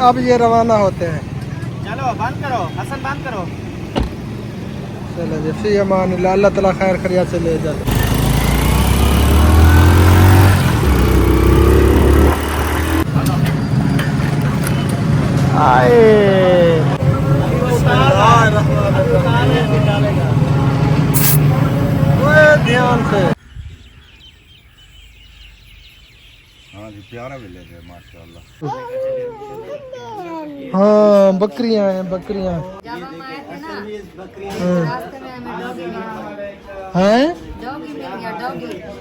अब ये रवाना होते हैं। चलो बंद करो हसन, बंद करो। चलो जी, फी अमान अल्लाह, अल्लाह ताला खैर खरिया से ले जाए। आए ध्यान से। हाँ जी, प्यारा भी ले गए माशाल्लाह। हाँ बकरियां हैं, बकरियां हैं।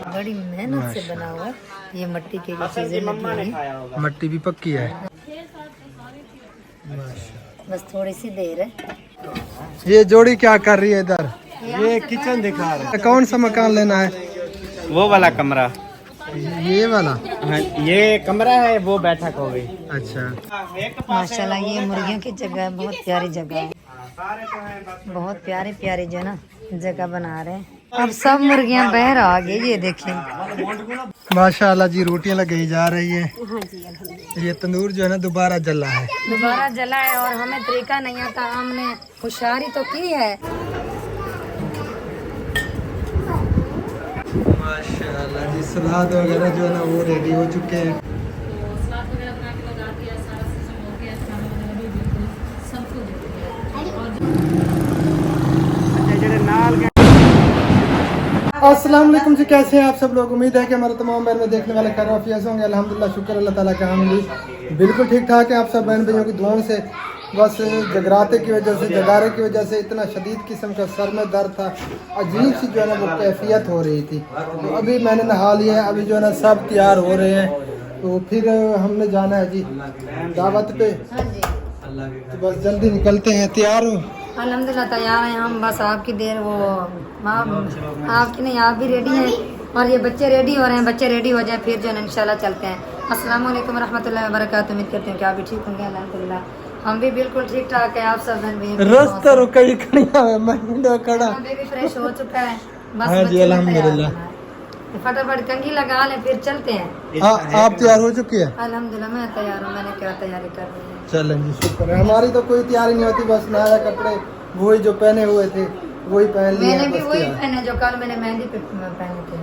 बड़ी मेहनत से बना हुआ है। ये मिट्टी की चीजें लगी हुई हैं। मट्टी भी पक्की है। बस थोड़ी सी देर है। ये जोड़ी क्या कर रही है इधर? ये किचन दिखा रहा कौन सा मकान लेना है? है, वो वाला कमरा। ये वाला? हाँ, ये कमरा है, वो बैठक हो गई। अच्छा। माशाल्लाह ये मुर्गियों की जगह है, बहुत प्यारी जगह है। बहुत प्यारी प्यारी जो ना जगह बना रहे हैं। अब सब मुर्गियां बाहर आ गई, ये देखिए। माशाल्लाह जी, रोटियां लगाई जा रही है। ये तंदूर जो है ना दोबारा जला है। दोबारा जला है और हमें तरीका नहीं आता, हमने होशियारी तो की है। माशाल्लाह जी, सलाद वगैरह जो है ना वो रेडी हो चुके हैं। अस्सलाम वालेकुम जी, कैसे हैं आप सब लोग? उम्मीद है कि हमारे तमाम बहन में देखने वाले खैरियत से होंगे। अल्हम्दुलिल्लाह, शुक्र अल्लाह ताला का। हम भी बिल्कुल ठीक ठाक है। आप सब बहन भाइयों की दुआओं से। बस जगराते की वजह से, जगारे की वजह से इतना शदीद किस्म का सर में दर्द था, अजीब सी जो है ना वो कैफियत हो रही थी। तो अभी मैंने नहा लिया है, अभी जो है ना सब तैयार हो रहे हैं। तो फिर हमने जाना है जी दावत पे। तो बस जल्दी निकलते हैं। तैयार हो? अल्हम्दुलिल्लाह तैयार हैं हम। बस आपकी देर वो आपकी नहीं, आप भी रेडी हैं और ये बच्चे रेडी हो रहे हैं। बच्चे रेडी हो जाए फिर जो है ना इंशाल्लाह चलते हैं। अस्सलाम वालेकुम रहमतुल्लाहि व बरकातुहू। उम्मीद करते हैं कि आप भी ठीक होंगे। अल्हम्दुलिल्लाह हम भी बिल्कुल ठीक ठाक है। आप सब रास्ता रुकई खड़िया है, मैं खड़ा। बेबी फ्रेश हो चुका है। बस हाँ जी, अल्हम्दुलिल्लाह। फटाफट कंघी लगा ले फिर चलते हैं। आप तैयार हो चुकी है? अल्हम्दुलिल्लाह मैं तैयार हूँ। मैंने क्या तैयारी कर रही है। चलें जी, शुक्र है। हमारी तो कोई तैयारी नहीं होती, बस नया कपड़े वही जो पहने हुए थे वही पहन लिए। मैंने भी वही पहने जो कल मैंने मेहंदी पे पहने थे।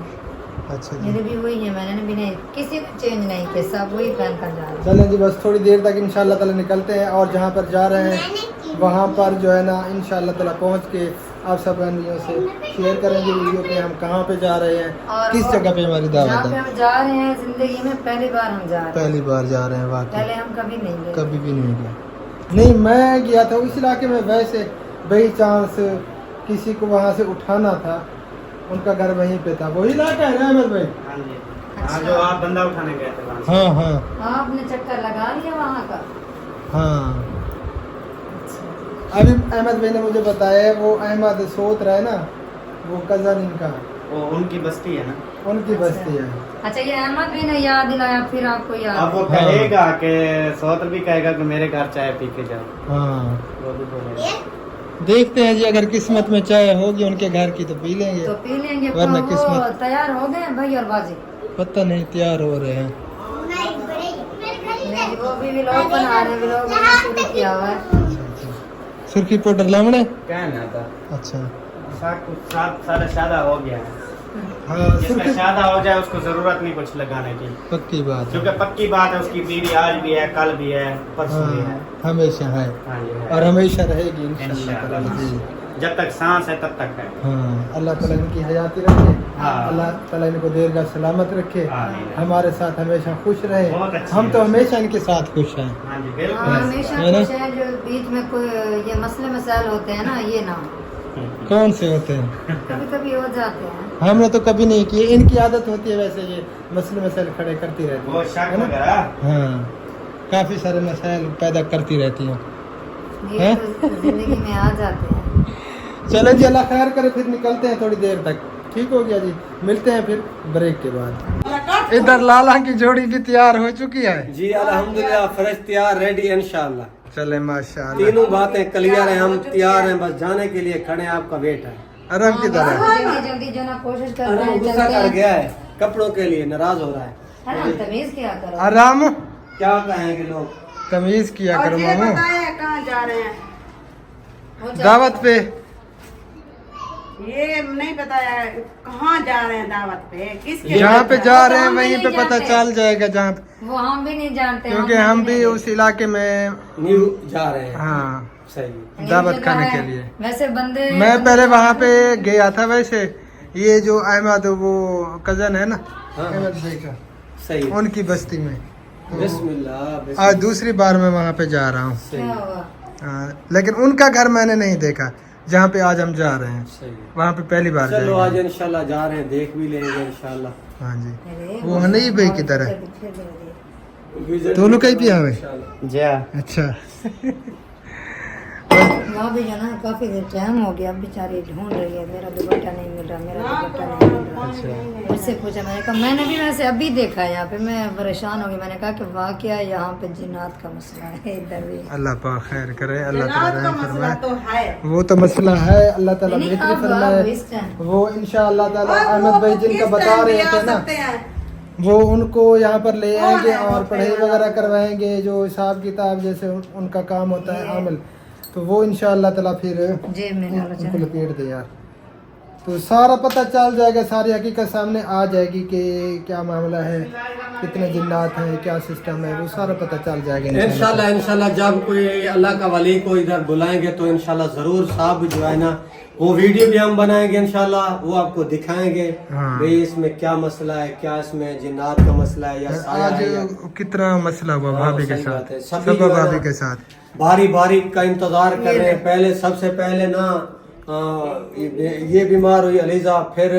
अच्छा जी, मेरे भी वही है। मैंने भी नहीं, किसी ने चेंज नहीं किया, सब वही पहन कर जा रहे हैं। चलें जी, बस थोड़ी देर तक इंशाल्लाह ताला निकलते हैं और जहाँ पर जा रहे हैं वहाँ पर जो है ना इंशाल्लाह ताला पहुँच के आप सब बहनियों से शेयर करेंगे वीडियो पे हम कहाँ पे जा रहे हैं, किस जगह पे हमारी जहाँ दावत पे है। हम जा रहे हैं जिंदगी में पहली बार हम जा रहे हैं। पहली बार जा रहे हैं वाकई, पहले हम कभी नहीं गए। कभी भी नहीं गए। नहीं, मैं गया था उस इलाके में, वैसे बाई चांस किसी को वहाँ से उठाना था, उनका घर वहीं पे था। वही इलाका है ना अहमद भाई? हाँ जी, हाँ जो आप बंदा उठाने गए थे वहाँ से। हाँ हाँ आपने चक्कर लगा लिया वहाँ का? हाँ। अभी अहमद भाई ने मुझे बताया है, वो अहमद सोत रहा है ना, वो कजन इनका, वो उनकी बस्ती है ना। उनकी बस्ती है। अच्छा, ये अहमद भी ने याद दिलाया, फिर आपको याद अब वो हाँ। कहेगा कि सौतर भी कहेगा कि मेरे घर चाय पी के जाओ। हाँ, वो भी बोलेगा। देखते हैं जी, अगर किस्मत में चाय होगी उनके घर की तो पी लेंगे, तो पी लेंगे। वरना वो किस्मत- तैयार हो गए भाई और बाजी? पता नहीं, तैयार हो रहे हैं। नहीं, वो भी व्लॉग बना रहे हैं, व्लॉग मैंने शुरू किया हुआ है। सुर्खी पाउडर लामड़े। कहना था अच्छा, सारा शादा हो गया है। हाँ जिसका सुर्खी शादा हो जाए उसको जरूरत नहीं कुछ लगाने की, पक्की बात है। क्योंकि पक्की बात है उसकी बीवी आज भी है, कल भी है, परसों भी है। हाँ, हमेशा है हाँ जी, है। और हमेशा रहेगी इंशाल्लाह इंशाल्लाह। ताला जी। जब तक सांस है तब तक है। हाँ, अल्लाह ताला इनकी हयाती रखे, हाँ। अल्लाह ताला इनको दीर्घ सलामत रखे, आमीन। हमारे साथ हमेशा खुश रहे। बहुत अच्छी हम तो है। हमेशा इनके साथ खुश हैं। हाँ जी हाँ, बिल्कुल। हमेशा है ना? खुश है। जो बीच में कोई ये मसले मसाइल होते हैं ना, ये ना हो। कौन से होते हैं? कभी कभी हो जाते हैं। हमने तो कभी नहीं किए, इनकी आदत होती है वैसे, ये मसले मसाइल खड़े करती रहती वो है, शक है ना? वगैरह। हाँ, काफी सारे मसाइल पैदा करती रहती हैं। ये हैं? तो जिंदगी में आ जाते हैं। चलो जी, अल्लाह खैर करे, फिर निकलते हैं थोड़ी देर तक। ठीक हो गया जी, मिलते हैं फिर ब्रेक के बाद। इधर लाला की जोड़ी भी तैयार हो चुकी है जी अल्हम्दुलिल्लाह, फ्रेश तैयार रेडी इंशाल्लाह। चले माशाल्लाह। तीनों बातें क्लियर हैं, हम तैयार हैं, बस जाने के लिए खड़े हैं, आपका वेट है। आराम की तरह। जल्दी जल्दी जो ना कोशिश करते अरे हैं, गुस्सा चलते कर हैं। गया है, कपड़ों के लिए नाराज हो रहा है। है ना, तमीज क्या करो। आराम। क्या कहेंगे लोग, तमीज किया और करो ये मामू। बताएं कहाँ जा रहे हैं? वो जा- दावत पे ये नहीं बताया कहाँ जा रहे हैं दावत पे, किसके जहाँ पे जा रहे हैं हम भी वहीं पे नहीं पता जानते। चल जाएगा जहाँ पे, वो हम भी नहीं जानते, क्योंकि नहीं हम भी जानते। उस इलाके में न्यू जा रहे हैं। हाँ सही। न्यू दावत जगह खाने है। के लिए। वैसे बंदे मैं पहले वहाँ पे गया था। वैसे ये जो अहमद वो कजन है ना हाँ। अहमद भाई का, सही। उनकी बस्ती में बिस्मिल्लाह आज बिस्मिल्लाह। दूसरी बार मैं वहाँ पे जा रहा हूँ। क्या हुआ? लेकिन उनका घर मैंने नहीं देखा जहाँ पे आज हम जा रहे हैं, सही। वहाँ पे पहली बार चलो आज जाएंगे। इंशाल्लाह जा रहे हैं, देख भी लेंगे इंशाल्लाह। हाँ जी, अरे, वो हनीफ भाई की तरह विजिट दोनों का ही पिया हुआ है? इंशाल्लाह। जी हाँ। अच्छा वहाँ भी जाना है, काफी देर टाइम हो गया, अब बेचारी ढूंढ रही है, मेरा दुपट्टा नहीं मिल रहा, मेरा दुपट्टा नहीं मिल रहा। अच्छा मुझसे पूछा, मैंने कहा मैंने भी वैसे अभी देखा है यहाँ पे, मैं परेशान हो गई। मैंने कहा कि वाकया यहाँ पे जिन्नात का मसला है इधर भी। अल्लाह पाक खैर करे, अल्लाह ताला जनात का रहम मसला फरमाए। तो है। वो तो मसला है, अल्लाह ताला नहीं, बेहतरी अब फरमाए। इस टाइम वो इंशाअल्लाह ताला और अहमद भाई वो जिनका किस बता टाइम रहे भी आ थे ना, सकते हैं। वो उनको यहाँ पर ले कौन आएंगे है वो और पढ़ाई पहले वगैरह वाला? करवाएंगे, जो हिसाब किताब जैसे उनका काम होता है आमिल, तो वो इंशाअल्लाह ताला फिर जेब में डालो उनको चलो। लपेट दे यार, तो सारा पता चल जाएगा, सारी हकीकत सामने आ जाएगी कि क्या मामला है, कितने जिन्नात हैं, क्या सिस्टम है, वो सारा पता चल जाएगा इंशाल्लाह इंशाल्लाह जब कोई अल्लाह का वली को इधर बुलाएंगे तो इंशाल्लाह जरूर साहब जो है ना वो वीडियो भी हम बनाएंगे इंशाल्लाह, वो आपको दिखाएंगे हाँ। भाई इसमें क्या मसला है, क्या इसमें जिन्नात का मसला है या साया आज है या कितना मसला हुआ हाँ, भाभी के सही बात साथ, है। सभी सबा जो है भाभी ना, के साथ बारी बारी का इंतजार कर रहे हैं। पहले सबसे पहले ना ये बीमार हुई अलीजा, फिर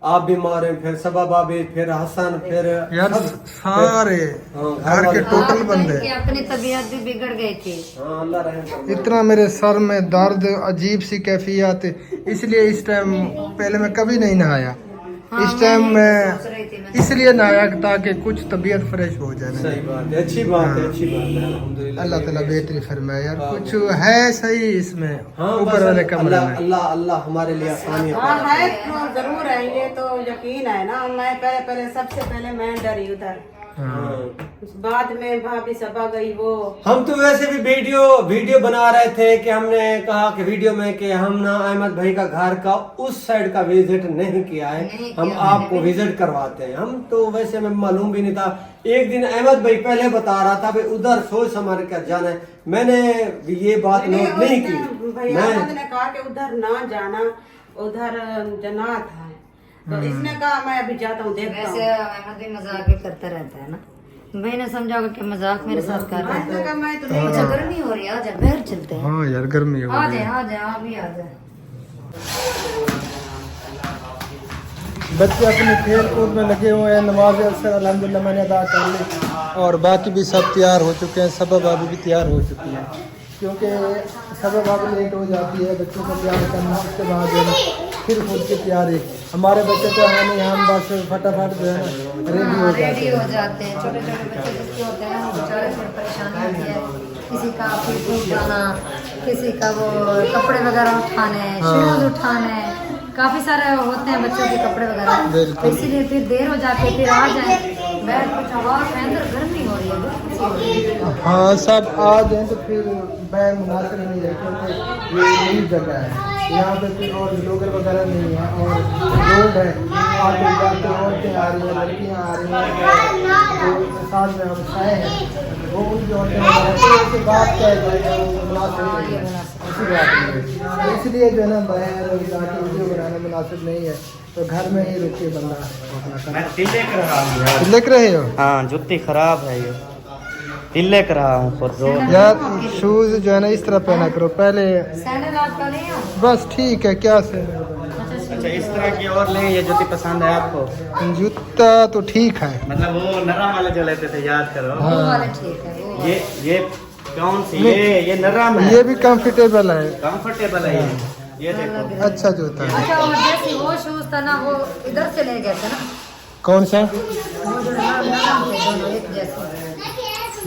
आप बीमार हैं, फिर सबा भाभी, फिर हसन, फिर यार सब- सारे हाँ, घर के वाले। टोटल हाँ, बंदे। कि अपनी तबीयत भी बिगड़ गई थी। हाँ अल्लाह रहम करे। इतना मेरे सर में दर्द, अजीब सी कैफियत, इसलिए इस टाइम पहले मैं कभी नहीं नहाया, हाँ, इस टाइम मैं मैं सोच रही थी मैं। इसलिए नहाया ताकि कुछ तबीयत फ्रेश हो जाए सही मेरी। बात है, अच्छी बात है, अच्छी बात है अल्हम्दुलिल्लाह। अल्लाह ताला बेहतरी फरमाए यार, हाँ। कुछ है सही इसमें हाँ ऊपर वाले कमरे अल्लाह में। अल्लाह अल्लाह हमारे लिए आसानी हाँ अता है तो जरूर है, ये तो यकीन है ना। मैं पहले सबसे पहले मैं डरी उधर, हाँ। बाद में भाभी सबा गई वो। हम तो वैसे भी वीडियो बना रहे थे कि हमने कहा कि वीडियो में कि हम ना अहमद भाई का घर का उस साइड का विजिट नहीं किया है, नहीं हम किया आपको मैंने भी। विजिट करवाते हैं। हम तो वैसे हमें मालूम भी नहीं था, एक दिन अहमद भाई पहले बता रहा था भाई उधर सोच समझ कर जाना है, मैंने ये बात नोट नहीं की। भैया मैं ने कहा कि उधर ना जाना, उधर जन्नत है, तो इसने कहा मैं अभी जाता हूँ, देखता वैसे हूँ। अहमद भी मजाक ही करता रहता है ना, मैंने समझा होगा कि मजाक मेरे साथ कर रहा मैंने है। कहा मैं तो नहीं अच्छा गर्मी हो रही है, आजा बाहर चलते हैं। हाँ यार गर्मी हो आ गई जाए है। आ जाए, आप भी आ जाए। बच्चे अपने खेल कूद में लगे हुए हैं, नमाज असर अल्हम्दुलिल्लाह मैंने अदा कर ली और बाकी भी सब तैयार हो चुके हैं, सबा भाभी भी तैयार हो चुकी है, क्योंकि सबा भाभी लेट हो जाती है बच्चों को तैयार करना, उसके बाद जो है ना फिर खुद की तैयारी। हमारे बच्चे तो है नहीं, हम बस फटाफट जो है ना रेडी हो जाते रेडी हैं। हो जाते हैं, छोटे छोटे बच्चे जिसके होते हैं वो बेचारे से परेशानी होती है, किसी का फूट उठाना, किसी का वो कपड़े वगैरह उठाने, शूज उठाने, काफी सारे होते हैं बच्चों के कपड़े वगैरह, बिल्कुल। इसीलिए फिर देर हो जाती है, फिर आ जाए बैठ कुछ हवा के अंदर गर्मी हो रही है, बहुत सी हो रही है। हाँ सब आ जाए तो फिर बैग मुनासिब नहीं है, क्योंकि ये नई जगह है, यहाँ पे फिर और ब्लॉगर वगैरह नहीं है और रोड है, आते जाते औरतें आ रही हैं, लड़कियाँ आ रही हैं, जो साथ में हम खाए हैं वो उनकी औरतें वगैरह, तो उससे बात क्या है वो मुनासिब नहीं है, ऐसी बात नहीं है। तो इसलिए जो है ना बाहर जाके वीडियो बनाना मुनासिब नहीं है, तो घर में ही रुक के बंदा अपना मैं तिलक रहा हूँ यार। कर लिख रहे हो हाँ जूती खराब है ये, तिलक रहा हूँ पर रोज। यार। शूज जो है ना इस तरह पहना करो पहले, सैंडल आपका नहीं है? बस ठीक है क्या से अच्छा इस तरह की और लें, ये जूती पसंद है आपको? जूता तो ठीक है, मतलब वो नरम वाले जो लेते थे, याद करो। हाँ। वो वाले ठीक है, वो वाले। ये कौन सी, ये नरम है, ये भी कंफर्टेबल है, कंफर्टेबल है ये देखो। अच्छा जूता है। अच्छा वो जैसे वो शूज था ना, वो इधर से ले गए थे ना, कौन सा? वो जो नरम थे दोनों एक जैसे।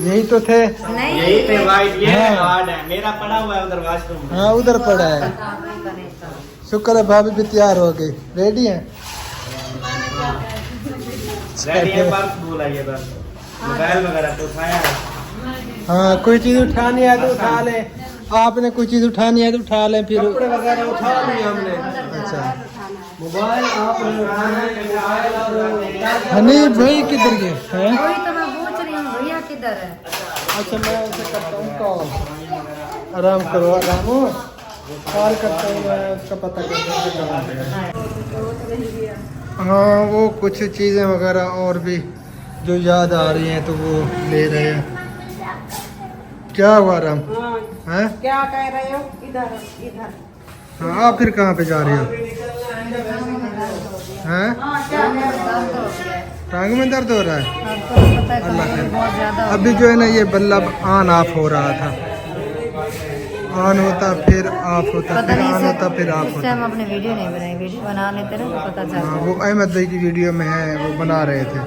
यही तो थे। नहीं यही पे वाइट, ये हाँ। हार्ड है, मेरा पड़ा हुआ है उधर वॉशरूम में। हाँ उधर पड़ा है। नहीं था। शुक्र है भाभी भी तैयार हो गई, रेडी है। रेडी है, पर्स भूला ये बस, मोबाइल वगैरह तो उठाया है। हाँ कोई चीज़ उठानी है तो उठा लें, आपने कोई चीज़ उठानी है तो उठा लें फिर। कपड़े वगैरह उठा लिए हमने। अच्छा मोबाइल आपने उठाना है, मोबाइल और हनीफ भाई किधर गए हैं? वही तो मैं पूछ रही हूँ भैया किधर है। अच्छा मैं उसे करता हूँ कॉल। आराम करो आराम, कॉल करता हूँ मैं, उसका पता करता हूँ। हाँ वो कुछ चीज़ें वगैरह और भी जो याद आ रही हैं तो वो ले रहे हैं। क्या हुआ राम? हाँ, हैं? क्या कह रहे हो? इधर इधर। हाँ आप फिर कहाँ पे जा रहे हो? हैं? हाँ क्या कह रहे हो? टांग में दर्द हो रहा है? आपको तो पता है अल्लाह कमजोरी बहुत ज्यादा हो अभी जो है ना ये बल्ब ऑन ऑफ हो रहा था, ऑन होता फिर ऑफ होता, पता फिर नहीं ऑन होता फिर ऑफ इससे होता। हम अपने वीडियो नहीं बनाए, वीडियो बना लेते ना तो पता हाँ चलता। वो अहमद भाई की वीडियो में है, वो बना रहे थे।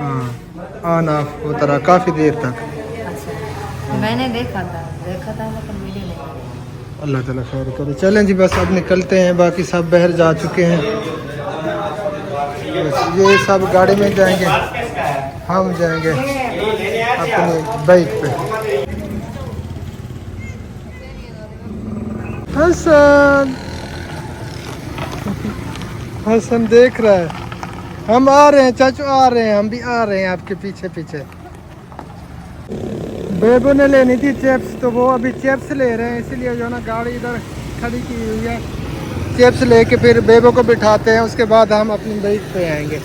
हाँ ऑन ऑफ होता रहा काफ़ी देर तक। अच्छा मैंने देखा था लेकिन वीडियो नहीं बनाई। अल्लाह ताला खैर करे। चलें जी बस अब निकलते हैं, बाकी सब बाहर जा चुके हैं, बस ये सब गाड़ी में जाएंगे, हम जाएंगे अपनी बाइक पे। हसन हसन देख रहा है, हम आ रहे हैं चाचू, आ रहे हैं, हम भी आ रहे हैं आपके पीछे पीछे। बेबो ने लेनी थी चिप्स, तो वो अभी चिप्स ले रहे हैं, इसलिए जो है ना गाड़ी इधर खड़ी की हुई है। चिप्स लेके फिर बेबो को बिठाते हैं, उसके बाद हम अपनी बाइक पे आएंगे।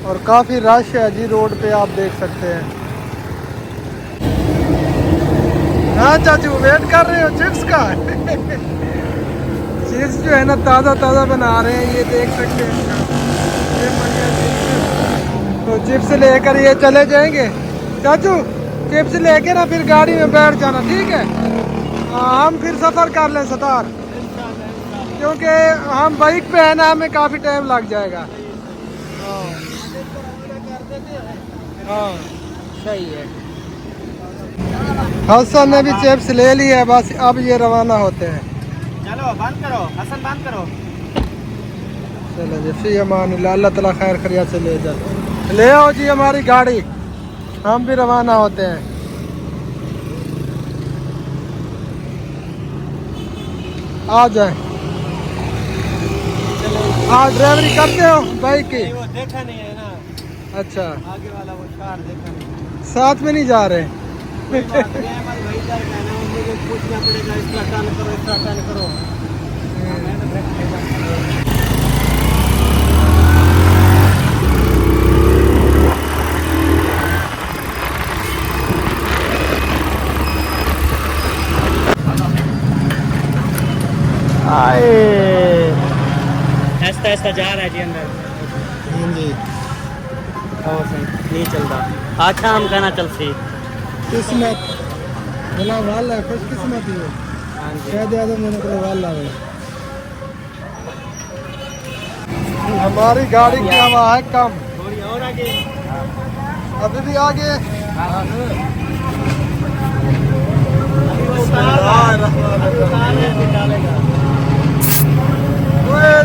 और काफ़ी रश है जी रोड पे, आप देख सकते हैं। हाँ चाचू वेट कर रहे हो चिप्स का? चिप्स जो है ना ताज़ा ताज़ा बना रहे हैं, ये देख सकते हैं। ये बढ़िया चिप्स। तो चिप्स लेकर ये चले जाएंगे चाचू, चिप्स लेके ना फिर गाड़ी में बैठ जाना, ठीक है? हम फिर सफ़र कर लें सतार, क्योंकि हम बाइक पे है ना, हमें काफ़ी टाइम लग जाएगा। हाँ सही है। हसन ने भी चिप्स ले ली है, बस अब ये रवाना होते हैं। चलो बंद करो हसन, बंद करो। चलो जी फी अमान अल्लाह, अल्लाह ताला खैर खैरियत से ले जाए। ले आओ जी हमारी गाड़ी, हम भी रवाना होते हैं। आ जाए। हाँ ड्राइवरी करते हो बाइक की? वो देखा नहीं है ना, अच्छा आगे वाला वो कार देखा नहीं। साथ में नहीं जा रहे? कोई बात नहीं है, हमारे भाई का कहना है, उनको पूछना पड़ेगा इसका टर्न करो, इसका टर्न करो। मैं तो देख लेगा। ऐसा ऐसा जा रहा है जी अंदर। हाँ जी और सही नहीं चलता। अच्छा हम कहना चल सी। किस्मत भला वाला है, खुश किस्मत ही है। शायद आदम मैंने को वाला है। हमारी गाड़ी की हवा है कम, थोड़ी और आगे। अभी भी आगे।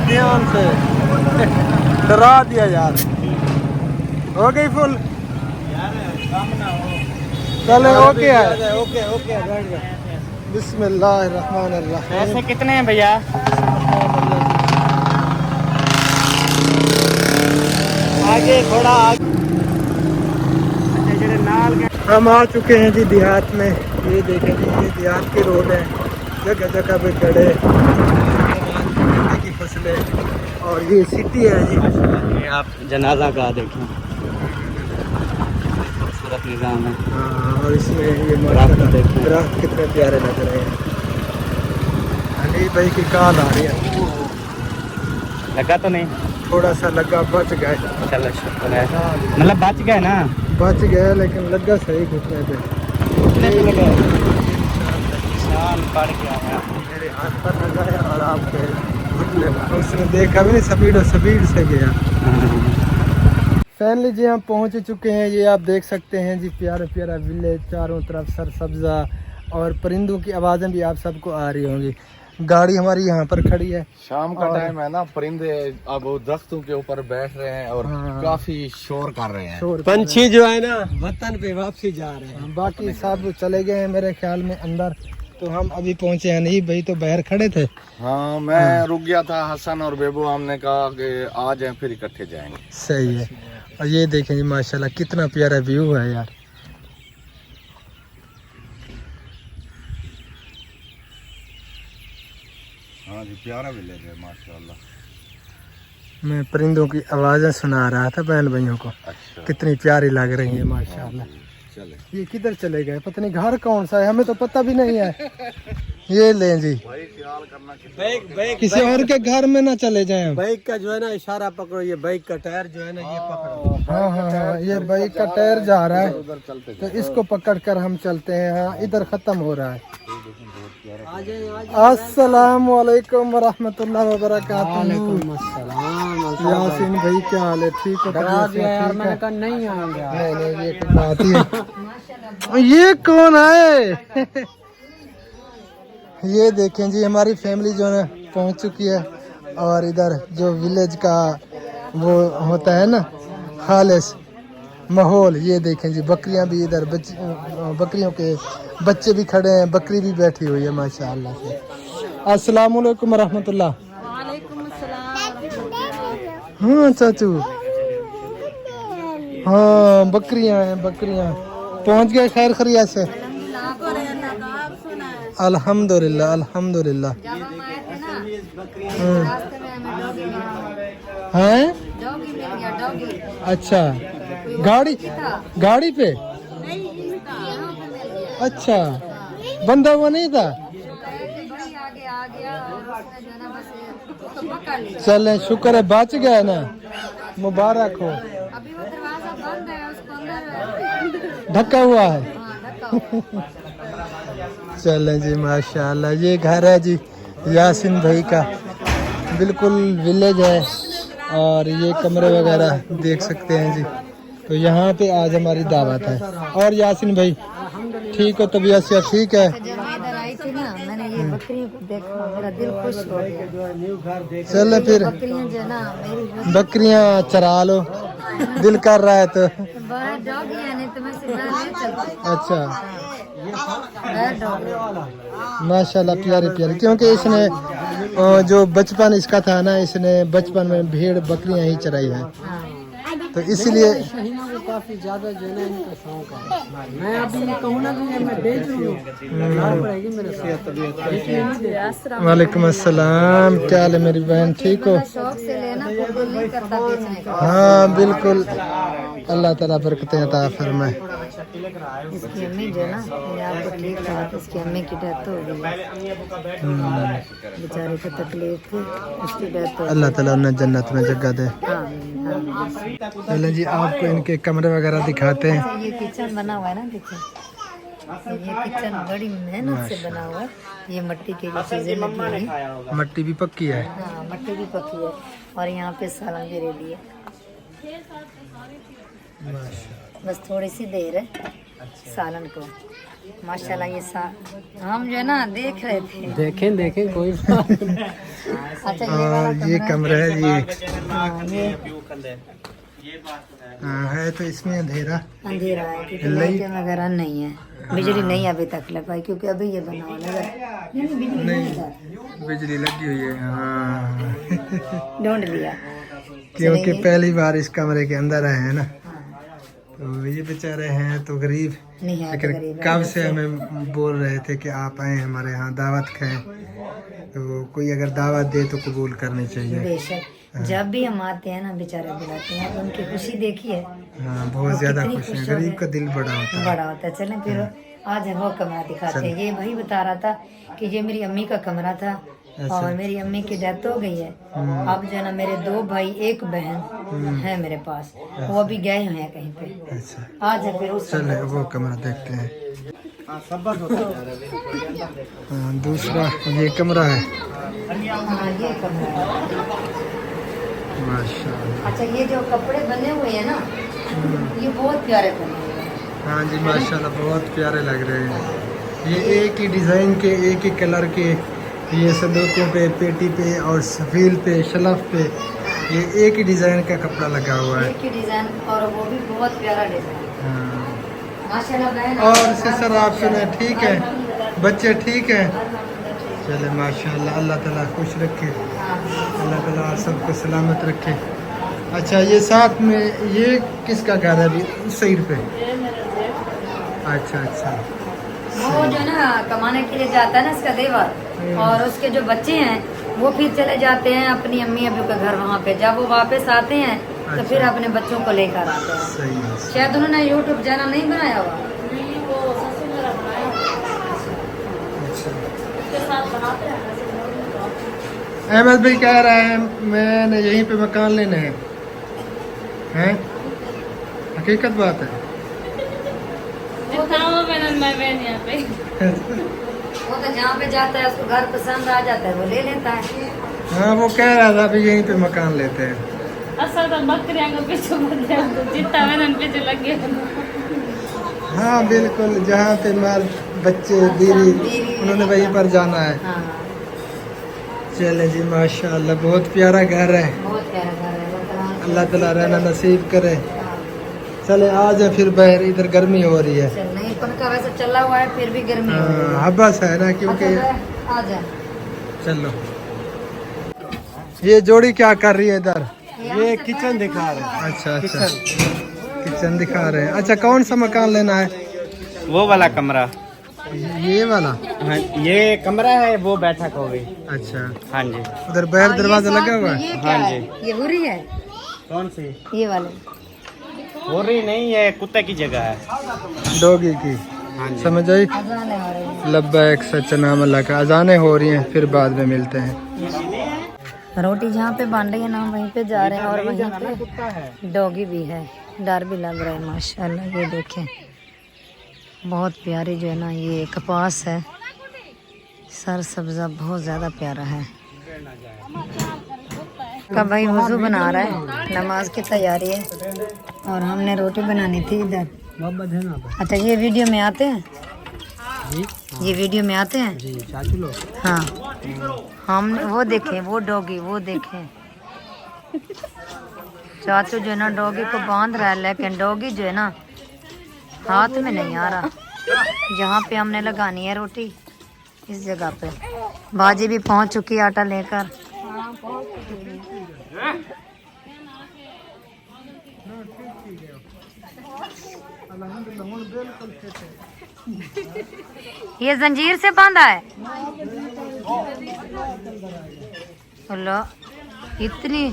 ध्यान से डरा दिया यार, हो गई फुल। चले ओके है, ओके ओके बैठ गया। बिस्मिल्लाहिर्रहमानिर्रहीम। पैसे कितने हैं भैया? आगे थोड़ा आगे। हम आ चुके हैं जी देहात में। ये देखें जी, ये देहात की रोड है, जगह जगह पे खड़े की फसलें, और ये सिटी है जी। ये आप जनाजा का देखें, खूबसूरत निज़ाम है। हाँ, और इसमें ये दरख्त देखें। दरख्त कितने प्यारे लग रहे हैं। अली भाई की कॉल आ रही है, लगा तो नहीं? थोड़ा सा लगा, बच गए। चलो शुक्र है, मतलब बच गए ना। बच गए लेकिन लगा सही घुटने पे। कितने पे लगे? निशान पड़ गया है। मेरे हाथ पर लगा है और आपके घुटने पर। उसने देखा भी नहीं, स्पीड से गया। फाइनली जी हम पहुंच चुके हैं। ये आप देख सकते हैं जी, प्यारा प्यारा विलेज, चारों तरफ सरसब्जा, और परिंदों की आवाज़ें भी आप सबको आ रही होंगी। गाड़ी हमारी यहाँ पर खड़ी है। शाम का टाइम है ना, परिंदे अब दरख्तों के ऊपर बैठ रहे हैं और हाँ। काफी शोर कर रहे हैं। शोर पंछी जो है ना वतन पे वापसी जा रहे हैं। बाकी सब चले गए हैं मेरे ख्याल में अंदर, तो हम अभी पहुंचे हैं नहीं। भाई तो बाहर खड़े थे। हाँ, मैं रुक गया था। हसन और बेबू हमने कहा कि आ जाएं फिर इकट्ठे जाएंगे। सही है। और ये देखें जी माशाल्लाह कितना प्यारा व्यू है यार। हाँ जी, प्यारा विलेज है माशाल्लाह। मैं परिंदों की आवाज़ें सुना रहा था बहन भाइयों को, अच्छा, कितनी प्यारी लग रही है माशाल्लाह। चले। ये किधर चले गए, पता नहीं घर कौन सा है, हमें तो पता भी नहीं है। ये लें जी, भाई ख्याल करना कि किसी और के घर में ना चले जाएं हम। बाइक का जो है ना इशारा पकड़ो, ये बाइक का टायर जो है ना ये पकड़ो। हाँ हाँ हाँ, ये बाइक का टायर जा रहा है उधर चलते तो इसको पकड़ कर हम चलते हैं। हाँ, इधर खत्म हो रहा है। अस्सलाम वालेकुम वरहमतुल्लाहि वबरकातुहू। यासीन भाई क्या हाल है, ठीक हो? मैंने कहा नहीं आऊंगा। नहीं ये कोई बात ही है। ये कौन आए? ये देखें जी हमारी फैमिली जो है पहुंच चुकी है। और इधर जो विलेज का वो होता है ना खालिस माहौल, ये देखें जी बकरियां भी इधर, बकरियों के बच्चे भी खड़े हैं, बकरी भी बैठी हुई है माशाअल्लाह से। अस्सलाम वालेकुम वरहमतुल्लाह। हाँ चाचू, हाँ बकरियां हैं, बकरियां पहुंच गए खैर खैरियत से। अल्हम्दुलिल्लाह अल्हम्दुलिल्लाह। जब हम आए थे ना रास्ते में हमें डॉगी मिला। हैं? डॉगी मिल गया, डॉगी। अच्छा, गाड़ी पे? यहाँ पे मिल गया। अच्छा, बंदा हुआ नहीं था? बड़ी आगे आ गया और उसने जो है ना बस उसको पकड़ लिया। चले शुक्र है बच गया ना, मुबारक हो। अभी वो दरवाजा बंद है, उसको अंदर ढका हुआ है। हाँ, ढका हुआ। चलें जी माशाल्लाह। ये घर है जी यासीन भाई का, बिल्कुल विलेज है। और ये कमरे वगैरह देख सकते हैं जी। तो यहाँ पे आज हमारी दावत है। और यासीन भाई ठीक हो, तबीयत से ठीक है? जब मैं इधर आई थी ना, मैंने ये बकरियों को देखा, मेरा दिल खुश हो गया। चले फिर बकरियां जो है ना मेरी बकरियां चरा लो, दिल कर रहा है तो। बाहर डॉगी है, नहीं तो मैं सीधा नहीं चलती। अच्छा बाहर डॉगी। माशाल्लाह प्यारी प्यारी, क्योंकि इसने जो बचपन इसका था ना, इसने बचपन में भेड़ बकरियां ही चराई है, तो इसलिए काफी ज्यादा जो है ना इनका शौक है। मैं अभी कहूँ ना कि मैं बेच रही हूँ, पड़ेगी मेरे साथ। वालेकुम अस्सलाम, क्या हाल है मेरी बहन, ठीक हो? शौक से लेना तो दिल नहीं करता बेचने का। हाँ बिल्कुल, अल्लाह ताला बरकतें अता फरमाए। इसकी अम्मी जो है ना, मैंने आपको ठीक कहा था, इसकी अम्मी की डेथ हो गई, बेचारे को तकलीफ थी, उसकी डेथ हो गई। अल्लाह ताला उन्हें जन्नत में जगह दे। हाँ। चलें जी आपको इनके कमरे वगैरह दिखाते हैं। ये किचन बना हुआ है ना, देखिए ये किचन बड़ी मेहनत से बना हुआ है। ये मट्टी की जो चीजें लगी हुई हैं, मट्टी भी पक्की है। हाँ मट्टी भी पकी है। और यहाँ पे सालन भी रेडी है, बस थोड़ी सी देर है सालन को। माशाल्लाह ये हम जो है ना देख रहे थे। देखें कोई बात नहीं। अच्छा ये वाला और ये कमरा है जी। हाँ, ये हाँ, है तो इसमें अंधेरा अंधेरा है क्योंकि लाइटें वगैरह नहीं है, बिजली नहीं अभी तक लग पाई क्योंकि अभी ये बना हुआ है। बिजली नहीं बिजली लगी हुई है। हाँ ढूंढ लिया क्योंकि पहली बार इस कमरे के अंदर आए हैं ना, तो ये बेचारे हैं तो गरीब, नहीं है लेकिन गरीब है। कब से हमें बोल रहे थे कि आप आए हमारे यहाँ दावत खाएं, तो कोई अगर दावत दे तो कबूल करनी चाहिए। बेशक जब भी हम आते हैं ना बेचारे बुलाते हैं, उनकी खुशी देखिए। हाँ बहुत ज्यादा खुश है, गरीब का दिल बड़ा होता है। बड़ा होता है। चलें फिर आज हम वो कमरा दिखाते हैं। ये भाई बता रहा था कि ये मेरी अम्मी का कमरा था और मेरी अम्मी की डेथ हो गई है। अब जो है ना मेरे 2 भाई 1 बहन है मेरे पास, वो अभी गए हुए हैं कहीं पे। अच्छा आज है फिर उस चले वो कमरा देखते हैं। हाँ, दूसरा ये कमरा है। हाँ ये कमरा है। माशाल्लाह। अच्छा ये जो कपड़े बने हुए हैं ना, ये बहुत प्यारे बने हुए हैं। हाँ जी माशाल्लाह बहुत प्यारे लग रहे हैं। ये एक ही डिज़ाइन के, एक ही कलर के ये संदूकों पे, पेटी पे और सफील पे, शलफ पे ये एक ही डिज़ाइन का कपड़ा लगा हुआ है। एक ही डिजाइन और वो भी बहुत प्यारा डिजाइन हाँ। माशाल्लाह बहन। और सिस्टर आप सुने ठीक है, बच्चे ठीक हैं? चले माशाल्लाह, अल्लाह ताला खुश रखे, अल्लाह ताला आप सबको सलामत रखे। अच्छा ये साथ में ये किसका घर है अभी उस साइड पे? अच्छा अच्छा। वो जो ना कमाने के लिए जाता है ना इसका देवर, और उसके जो बच्चे हैं वो फिर चले जाते हैं अपनी अम्मी अब्बू के घर वहाँ पे। जब वो वापस आते हैं तो फिर अपने बच्चों को लेकर आते हैं। सही है। शायद उन्होंने यूट्यूब चैनल नहीं बनाया हुआ। अहमद भाई कह रहा है मैंने यहीं पे मकान लेना है, हैं? हकीकत बात है। वो तो जहाँ पे जाता है उसको घर पसंद आ जाता है वो ले लेता है। हाँ वो कह रहा था अभी यहीं पे मकान लेते हैं। असल तो बकरियां को पीछे मत जाओ, जितना मैंने पीछे लगे। हाँ बिल्कुल, जहाँ पे माल बच्चे बीवी उन्होंने वहीं पर जाना है। हाँ चले जी माशाल्लाह, बहुत प्यारा घर है, बहुत प्यारा घर है। वो तो अल्लाह ताला रहना नसीब करे। चले आ जाए फिर बाहर, इधर गर्मी हो रही है। चल नहीं पंखा वैसे चला हुआ है फिर भी गर्मी हो रही है। हाँ हब्बस है ना क्योंकि। अच्छा, आ जा। चलो ये जोड़ी क्या कर रही है इधर? ये किचन दिखा रहे हैं। अच्छा अच्छा किचन दिखा रहे हैं। अच्छा कौन सा मकान लेना है? वो वाला कमरा। ये वाला? हाँ, ये कमरा है, वो बैठक हो गई। अच्छा हाँ जी। उधर बाहर और ये दरवाजा साथ लगा हुआ में है? ये क्या हाँ है? जी। ये हुरी है? कौन सी? ये वाले हो रही नहीं, ये कुत्ते की जगह है। डॉगी की। हाँ जी। समझ आई? अजाने हो रही है। लब्बैक सच्चा नाम अल्लाह का। अजाने हो रही हैं, फिर बाद में मिलते हैं। रोटी जहाँ पे बन रही है ना वहीं पे जा रहे हैं, और वहीं पे डॉगी भी है, डर भी लग रहा है। माशाल्लाह ये देखें बहुत प्यारी जो है ना ये कपास है, सर सब्जा बहुत ज़्यादा प्यारा है। का भाई वजू बना रहा है, नमाज की तैयारी है, और हमने रोटी बनानी थी इधर। अच्छा ये वीडियो में आते हैं? ये वीडियो में आते हैं जी चाचू लोग? हाँ हमने वो देखे, वो डॉगी वो देखे चाचू जो है ना डॉगी को बांध रहा है, लेकिन डॉगी जो है ना हाथ में नहीं आ रहा। जहाँ पे हमने लगानी है रोटी इस जगह पे। बाजी भी पहुँच चुकी है आटा लेकर। ये जंजीर से बांधा है? अल्लाह इतनी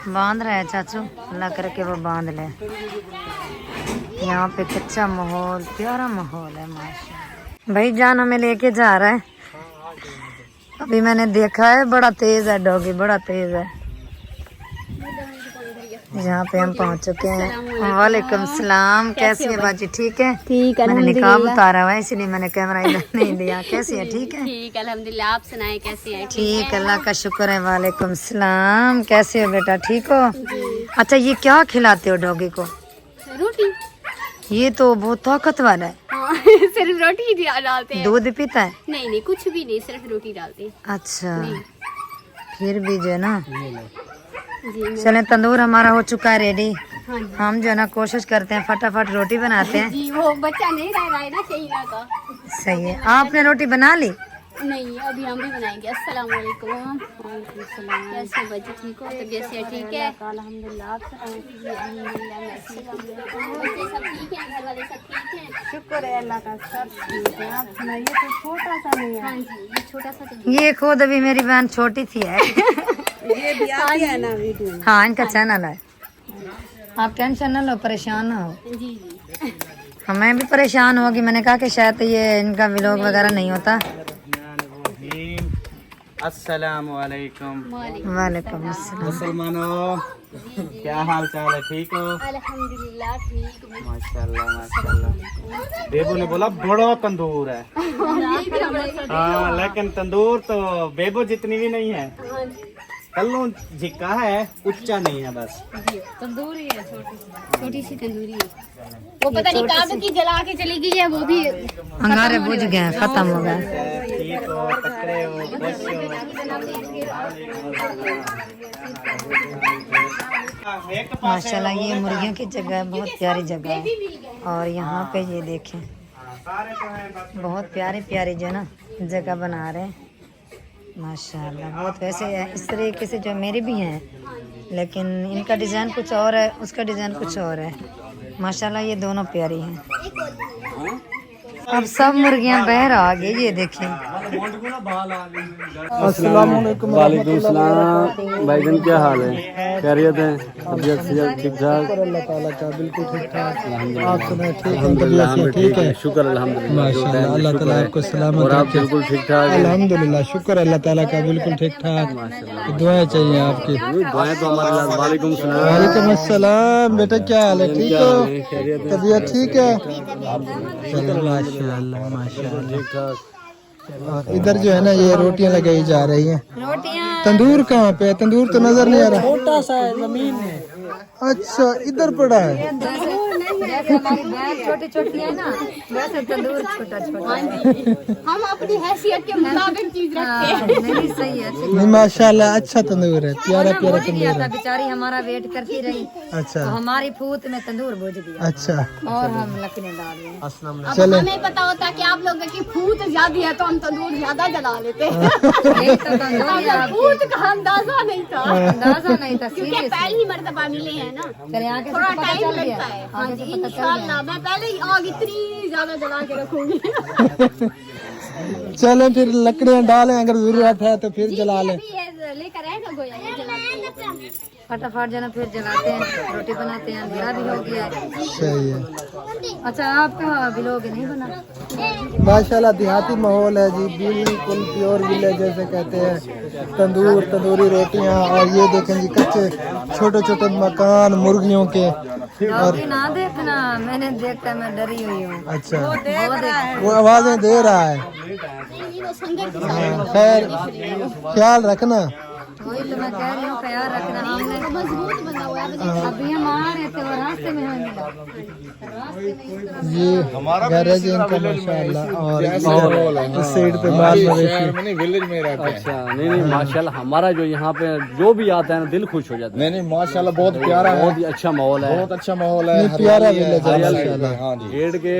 बांध रहा है चाचू, अल्लाह करके वो बांध ले। यहाँ पे कच्चा माहौल, प्यारा माहौल है माशाल्लाह। भाई जान हमें लेके जा रहा है। अभी मैंने देखा है बड़ा तेज है डॉगी, बड़ा तेज है। यहाँ पे हम पहुँच चुके हैं। वालेकुम सलाम, कैसी है बाजी? ठीक है? ठीक है, मैंने निकाब उतारा हुआ है इसलिए मैंने कैमरा इधर नहीं दिया। कैसी है? ठीक है? ठीक अल्हम्दुलिल्लाह। आप सुनाए कैसे हैं? ठीक, अल्लाह का शुक्र है। वालेकुम सलाम, कैसे हो बेटा? ठीक हो? अच्छा ये क्या खिलाते हो डॉगी को? रोटी। ये तो बहुत ताकतवर है। हाँ, सिर्फ रोटी ही डालते हैं। दूध पीता है? नहीं नहीं कुछ भी नहीं, सिर्फ रोटी डालते हैं। अच्छा फिर भी जो है ना। जी चले तंदूर हमारा हो चुका है रेडी। हाँ जी। हम जो है ना कोशिश करते हैं फटाफट रोटी बनाते हैं। जी वो बच्चा नहीं रह रहा है ना चहीला का। सही है। आपने रोटी बना ली? नहीं अभी हम भी बनाएंगे। अस्सलाम वालेकुम। वालेकुम सलाम। कैसे बच्चे? ठीक हो? तबीयत से ठीक है? अल्हम्दुलिल्लाह। आप अल्हम्दुलिल्लाह मैं ठीक हूं। बच्चे सब ठीक हैं? घर वाले सब ठीक हैं? शुक्र है अल्लाह का, सब ठीक है। आप सुनाइए, तो छोटा सा नहीं है। हाँ जी ये छोटा सा तो ये खुद अभी मेरी बहन छोटी सी है। ये भी आती है ना वीडियो में। हाँ इनका चैनल है। आप टेंशन न लो, परेशान ना हो। जी जी। हमें भी परेशान होगी। मैंने कहा कि शायद ये इनका व्लॉग वगैरह नहीं होता। अस्सलामु अलैकुम। वालेकुम अस्सलाम। मुसलमानों क्या हाल चाल है? ठीक हो? अल्हम्दुलिल्लाह ठीक। माशाल्लाह माशाल्लाह। बेबू ने बोला बड़ा तंदूर है। हाँ लेकिन तंदूर तो बेबू जितनी भी नहीं है। कल्लू झिक्का है, उच्चा नहीं है बस। तंदूरी है, छोटी सी तंदूरी है। वो पता नहीं कब की जला के चली गई है, वो भी अंगारे बुझ गए, खत्म हो गए। ठीक हो, तकड़े हो, खुश हो। माशाल्लाह ये मुर्गियों की जगह है, बहुत प्यारी जगह है। और यहाँ पे ये देखें बहुत प्यारे प्यारे जो है ना जगह बना रहे हैं माशाल्लाह। बहुत वैसे है इस तरीके से जो मेरे भी हैं, लेकिन इनका डिज़ाइन कुछ और है, उसका डिज़ाइन कुछ और है। माशाल्लाह ये दोनों प्यारी हैं। अब सब मुर्गियां बाहर आ गई, ये देखें। अस्सलाम वालेकुम भाईजान क्या हाल है? खैरियत है? तबीयत ठीक ठाक? अल्लाह ताला का बिल्कुल ठीक ठाक। आप सुनाए ठीक है? तबीयत से ठीक है? शुक्र अल्हम्दुलिल्लाह। माशाल्लाह, अल्लाह ताला आपको सलामत और आप रखे। बिल्कुल ठीक ठाक हैं? अल्हम्दुलिल्लाह, शुक्र अल्लाह ताला का बिल्कुल ठीक ठाक। दुआएं चाहिए आपकी। दुआएं तो हमारे साथ। वालेकुम सलाम। वालेकुम अस्सलाम। बेटा क्या हाल है? ठीक हो? तबीयत ठीक है? चलो माशाल्लाह माशाल्लाह ठीक ठाक। और इधर जो है ना ये रोटियां लगाई जा रही हैं। रोटियां तंदूर कहाँ पे है? तंदूर तो नजर नहीं आ रहा। छोटा सा है, जमीन है। अच्छा इधर पड़ा है। जैसे हमारी बैग छोटी छोटी है ना, वैसे तंदूर छोटा छोटा है। हम अपनी हैसियत के मुताबिक चीज रखते हैं। नहीं सही है, अच्छी नहीं माशाल्लाह अच्छा तंदूर है, प्यारा प्यारा बुझ तंदूर गया था है। बेचारी, हमारा वेट करती रही अच्छा तो हमारी फूट में तंदूर बुझ गया अच्छा और हम लकड़ियाँ डाल रहे हैं। अब चले। हमें पता होता है कि आप लोगों की फूट ज्यादा है तो हम तंदूर ज्यादा जला लेते हैं। यही तो कमजोरी है आपकी। फूट का अंदाजा नहीं था, अंदाजा नहीं था, क्योंकि सीरियस। पहली मरतबा मिले हैं ना, चले आगे से थोड़ा पता टाइम चल लगता गया। है। हाँ आगे जी से पता चल इंशाल्लाह मैं पहले ही आग इतनी ज्यादा जला के रखूंगी। चले फिर लकड़ियां डालें, अगर जरूरत है तो फिर जला लें। लेकर आए ना गोया ये जलाते हैं। फटाफट जो है ना फिर जलाते हैं, रोटी बनाते हैं। अंधेरा भी हो गया है। सही है। अच्छा आप कहाँ विलोग नहीं बना? माशाल्लाह देहाती माहौल है जी, बिल्कुल प्योर विलेज जैसे कहते हैं। तंदूरी रोटियां और ये देखें जी कच्चे छोटे छोटे मकान मुर्गियों के। डॉगी ना देखना, मैंने देखा मैं डरी हुई हूँ। अच्छा वो देख वो आवाजें दे रहा है। हाँ, खैर ख्याल रखना। वही तो मैं कह रही हूँ, ख्याल रखना। हमने मजबूत बना हुआ है। अभी हम आ रहे थे और रास्ते में हमें मिला। ये गैरेज है इनका माशाल्लाह। और इस साइड पे माल मवेशी। विलेज में रहते हैं। अच्छा नहीं नहीं माशाल्लाह, हमारा जो यहाँ पे जो भी आता है ना दिल खुश हो जाता है। नहीं माशाल्लाह बहुत प्यारा है, बहुत ही अच्छा माहौल है, बहुत अच्छा माहौल है। नहीं, प्यारा हरियाली है, विलेज है हरियाली है। माशाल्लाह। हाँ जी गेट के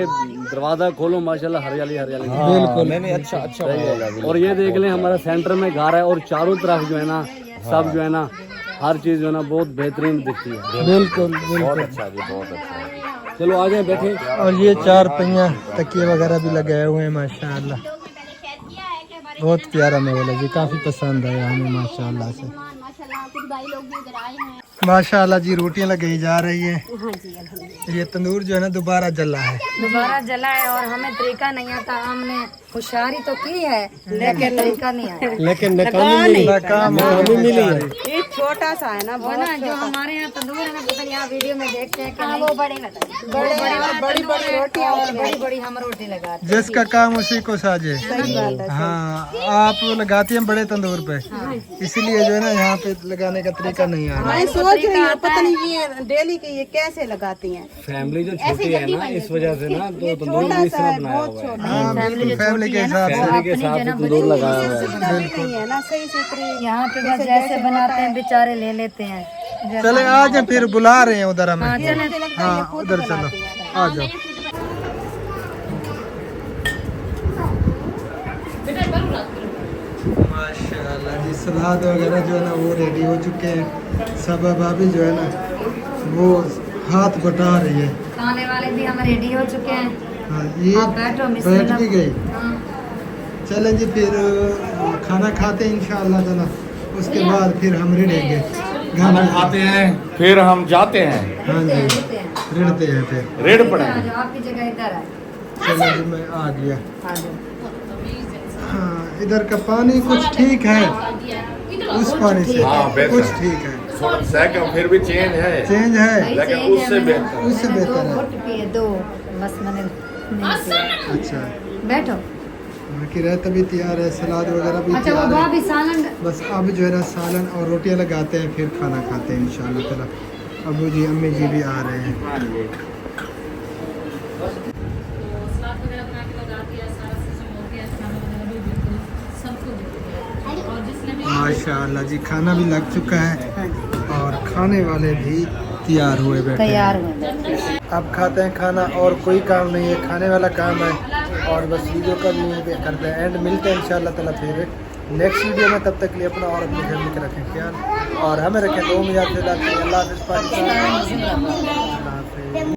दरवाजा खोलो माशाल्लाह हरियाली हरियाली। बिल्कुल। नहीं अच्छा अच्छा माहौल है। और ये देख लें हमारा सेंटर में घर है और चारों तरफ जो है ना सब जो है ना हर चीज जो है ना बहुत बेहतरीन दिखती है। बिल्कुल बहुत बिल्कुल। अच्छा जी, बहुत अच्छा। चलो आ जाए बैठे। और ये चार पहिया तकिए वगैरह भी लगाए हुए हैं माशाल्लाह। बहुत प्यारा माहौल है जी, काफी पसंद आया हमें माशाल्लाह से। माशाल्लाह कुछ भाई लोग भी इधर आए हैं। माशाल्लाह जी रोटियां लगाई जा रही है। ये तंदूर जो है ना दोबारा जला है। दोबारा जला है और हमें तरीका नहीं आता। हमने होशियारी तो की है लेकिन तरीका नहीं आया। लेकिन नाकामी मिली है। ये छोटा सा है ना, वो ना जो हमारे यहाँ तंदूर है ना, पता नहीं यहाँ वीडियो में देखते हैं कि वो बड़े बताइए। बड़ी बड़ी रोटी और बड़ी बड़ी हम रोटी लगाते जिसका काम उसी को साजे। हाँ आप लगाती हैं बड़े तंदूर पे, इसीलिए जो है ना यहाँ पे लगाने का तरीका नहीं आ रहा। मैं सोच रही हूँ पता नहीं ये डेली के ये कैसे लगाती हैं। फैमिली जो छोटी है ना इस वजह से ना तो तंदूर भी इस तरह बनाया हुआ है। हाँ बिल्कुल फैमिली के हिसाब से। फैमिली के साथ तंदूर लगाया हुआ है। नहीं है ना सही से इतनी। यहाँ पे बस जैसे बनाते हैं बेचारे ले लेते हैं। चले आ जाए, फिर बुला रहे हैं उधर हमें। हाँ, चले। हाँ उधर चलो आ जाओ। माशाल्लाह जी सलाद वगैरह जो है ना वो रेडी हो चुके हैं। सबा भाभी जो है ना वो हाथ बटा रही है। खाने वाले भी हम रेडी हो चुके हैं। हाँ ये आप बैठो, बैठ भी गई। हाँ। चलें जी फिर खाना खाते हैं इंशाअल्लाह ताला, उसके बाद फिर हम रिढ़ेंगे। खाना खाते हैं फिर हम जाते हैं, हाँ जी रिढ़ते हैं फिर। रेड पड़े। आपकी जगह इधर है। चलो जी मैं आ गया। आ जाओ। हाँ इधर का पानी कुछ ठीक है, उस पानी से हाँ, बेहतर। कुछ ठीक है, थोड़ा सेकंड फिर भी चेंज है, चेंज है। लेकिन उससे बेहतर। उससे बेहतर है। दो घुट पिए, दो बस मैंने नहीं पिया। अच्छा बैठो। बाकी रहता भी तैयार है, सलाद वगैरह भी अच्छा वो तैयार है। भाभी सालन बस अब जो है ना सालन और रोटियां लगाते हैं, फिर खाना खाते हैं इंशाल्लाह ताला। अबू जी अम्मी जी भी आ रहे हैं। माशाअल्लाह जी खाना भी लग चुका है और खाने वाले भी तैयार हुए बैठे तैयार हैं। हुए। अब खाते हैं खाना और कोई काम नहीं है, खाने वाला काम है। और बस वीडियो का भी करते हैं एंड, मिलते हैं इंशाल्लाह ताला फिर नेक्स्ट वीडियो में। तब तक के लिए अपना और अपनी फैमिली का रखें ख्याल और हमें रखें दो में याद से। अल्लाह हाफ़िज़।